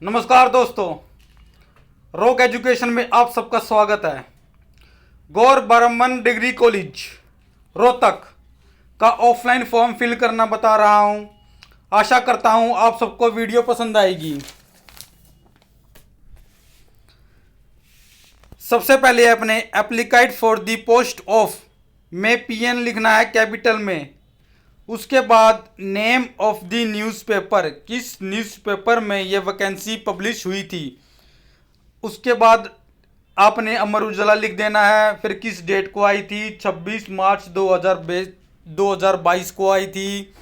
नमस्कार दोस्तों, rock education में आप सबका स्वागत है। गौर ब्राह्मण डिग्री कॉलेज रोहतक का ऑफलाइन फॉर्म फिल करना बता रहा हूं। आशा करता हूं आप सबको वीडियो पसंद आएगी। सबसे पहले अपने एप्लीकाइड फॉर द पोस्ट ऑफ में पीएन लिखना है कैपिटल में। उसके बाद नेम ऑफ द न्यूज़पेपर, किस न्यूज़पेपर में ये वैकेंसी पब्लिश हुई थी। उसके बाद आपने अमर उजाला लिख देना है। फिर किस डेट को आई थी, 26 मार्च 2022 को आई थी।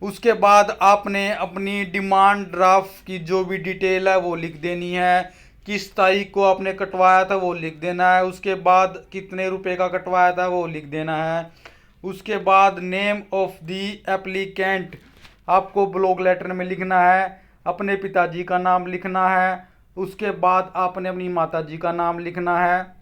उसके बाद आपने अपनी डिमांड ड्राफ्ट की जो भी डिटेल है वो लिख देनी है। किस तारीख को आपने कटवाया था वो लिख देना है। उसके बाद कितने रुपए का कटवाया था वो लिख देना है। उसके बाद नेम ऑफ दी एप्लीकेंट आपको ब्लॉक लेटर में लिखना है। अपने पिताजी का नाम लिखना है। उसके बाद आपने अपनी माताजी का नाम लिखना है।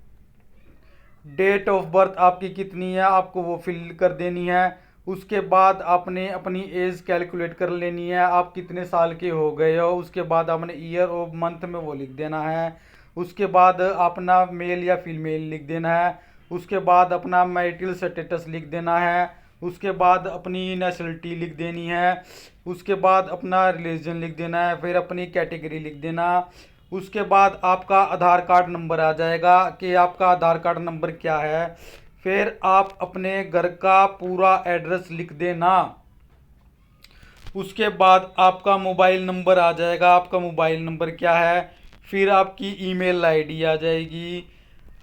डेट ऑफ बर्थ आपकी कितनी है आपको वो फिल कर देनी है। उसके बाद आपने अपनी एज कैलकुलेट कर लेनी है, आप कितने साल के हो गए हो। उसके बाद आपने ईयर और मंथ में वो लिख देना है। उसके बाद अपना मेल या फीमेल लिख देना है। उसके बाद अपना मैरिटल स्टेटस लिख देना है। उसके बाद अपनी नेशनलिटी लिख देनी है। उसके बाद अपना रिलीजन लिख देना है। फिर अपनी कैटेगरी लिख देना। उसके बाद आपका आधार कार्ड नंबर आ जाएगा कि आपका आधार कार्ड नंबर क्या है। फिर आप अपने घर का पूरा एड्रेस लिख देना। उसके बाद आपका मोबाइल नंबर आ जाएगा, आपका मोबाइल नंबर क्या है। फिर आपकी ईमेल आईडी आ जाएगी।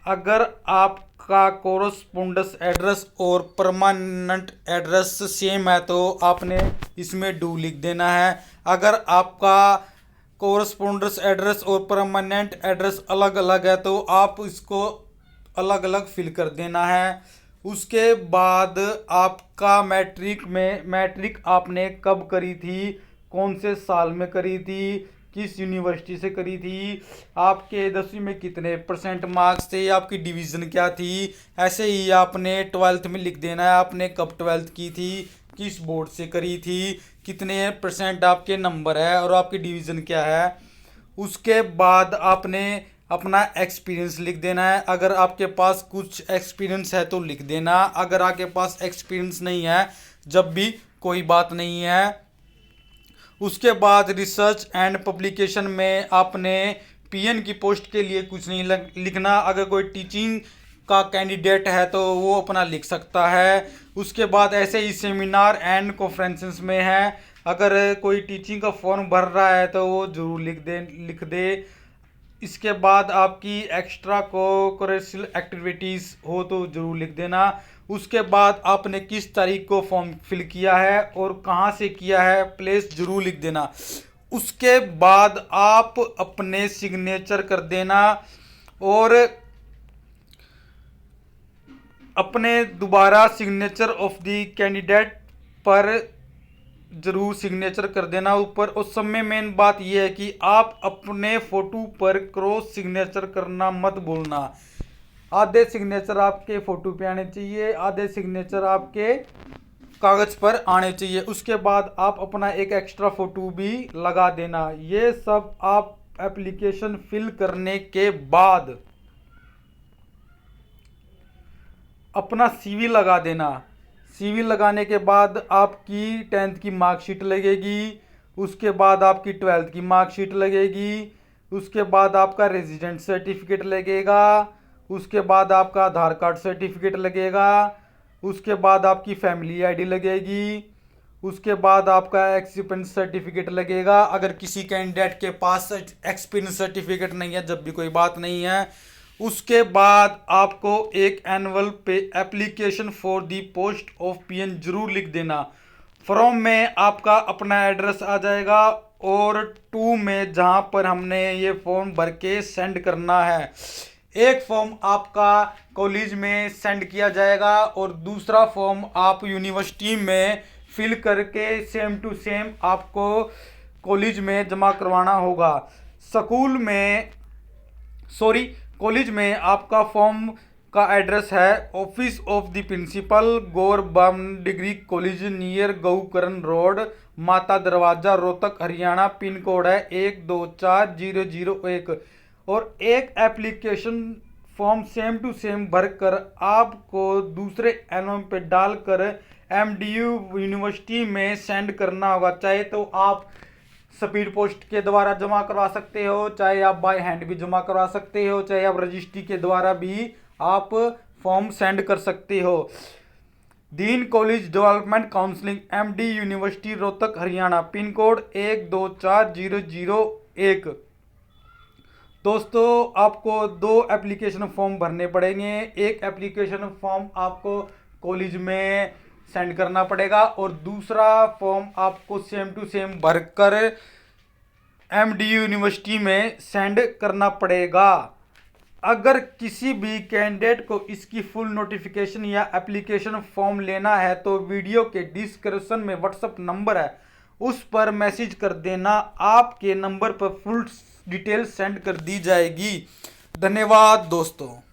अगर आपका कोरस्पोंडेंस एड्रेस और परमानेंट एड्रेस सेम है तो आपने इसमें डू लिख देना है। अगर आपका कोरस्पोंडेंस एड्रेस और परमानेंट एड्रेस अलग अलग है तो आप इसको अलग अलग फिल कर देना है। उसके बाद आपका मैट्रिक आपने कब करी थी, कौन से साल में करी थी, किस यूनिवर्सिटी से करी थी, आपके 10वीं में कितने परसेंट मार्क्स थे, आपकी डिवीज़न क्या थी। ऐसे ही आपने 12th में लिख देना है आपने कब 12th की थी, किस बोर्ड से करी थी, कितने परसेंट आपके नंबर है और आपकी डिवीज़न क्या है। उसके बाद आपने अपना एक्सपीरियंस लिख देना है। अगर आपके पास कुछ एक्सपीरियंस है तो लिख देना। अगर आपके पास एक्सपीरियंस नहीं है जब भी कोई बात नहीं है। उसके बाद रिसर्च एंड पब्लिकेशन में आपने पीएन की पोस्ट के लिए कुछ नहीं लिखना। अगर कोई टीचिंग का कैंडिडेट है तो वो अपना लिख सकता है। उसके बाद ऐसे ही सेमिनार एंड कॉन्फ्रेंसेस में है, अगर कोई टीचिंग का फॉर्म भर रहा है तो वो जरूर लिख दे। इसके बाद आपकी एक्स्ट्रा कोकरिकुलर एक्टिविटीज़ हो तो ज़रूर लिख देना। उसके बाद आपने किस तारीख को फॉर्म फिल किया है और कहाँ से किया है प्लेस ज़रूर लिख देना। उसके बाद आप अपने सिग्नेचर कर देना और अपने दोबारा सिग्नेचर ऑफ द कैंडिडेट पर जरूर सिग्नेचर कर देना ऊपर। उस समय मेन बात यह है कि आप अपने फोटो पर क्रॉस सिग्नेचर करना मत भूलना। आधे सिग्नेचर आपके फोटो पे आने चाहिए, आधे सिग्नेचर आपके कागज पर आने चाहिए। उसके बाद आप अपना एक एक्स्ट्रा फोटो भी लगा देना। ये सब आप एप्लीकेशन फिल करने के बाद अपना सीवी लगा देना। सीवी लगाने के बाद आपकी 10th की मार्कशीट लगेगी। उसके बाद आपकी 12th की मार्कशीट लगेगी। उसके बाद आपका रेजिडेंट सर्टिफिकेट लगेगा। उसके बाद आपका आधार कार्ड सर्टिफिकेट लगेगा। उसके बाद आपकी फैमिली आईडी लगेगी। उसके बाद आपका एक्सपीरियंस सर्टिफिकेट लगेगा। अगर किसी कैंडिडेट के पास एक्सपीरियंस सर्टिफिकेट नहीं है जब भी कोई बात नहीं है। उसके बाद आपको एक एनुअल पे application for the post of PN जरूर लिख देना। फॉर्म में आपका अपना एड्रेस आ जाएगा और 2 में जहां पर हमने ये फॉर्म भर के सेंड करना है। एक फॉर्म आपका कॉलेज में सेंड किया जाएगा और दूसरा फॉर्म आप यूनिवर्सिटी में फिल करके सेम टू सेम आपको कॉलेज में जमा करवाना होगा। स्कूल में कॉलेज में आपका फॉर्म का एड्रेस है office of the principal, Gaurbam degree college near Gaukaran road, Mata Darwaza, Rohtak, Haryana. Pin code है 124001। और एक application form same to same भरकर आपको दूसरे एल्बम पे डालकर एमडीयू यूनिवर्सिटी में सेंड करना होगा। चाहे तो आप स्पीड पोस्ट के द्वारा जमा करवा सकते हो, चाहे आप बाय हैंड भी जमा करवा सकते हो, चाहे आप रजिस्ट्री के द्वारा भी आप फॉर्म सेंड कर सकते हो। दीन college development counselling, MD university, Rohtak, Haryana. Pin code 124001। दोस्तों आपको 2 एप्लीकेशन फॉर्म भरने पड़ेंगे। एक एप्लीकेशन फॉर्म आपको कॉलेज में सेंड करना पड़ेगा और दूसरा फॉर्म आपको सेम टू सेम भरकर एमडीयू यूनिवर्सिटी में सेंड करना पड़ेगा। अगर किसी भी कैंडिडेट को इसकी फुल नोटिफिकेशन या एप्लीकेशन फॉर्म लेना है तो वीडियो के डिस्क्रिप्शन में व्हाट्सएप नंबर है, उस पर मैसेज कर देना। आपके नंबर पर फुल डिटेल सेंड कर दी जाएगी। धन्यवाद दोस्तों।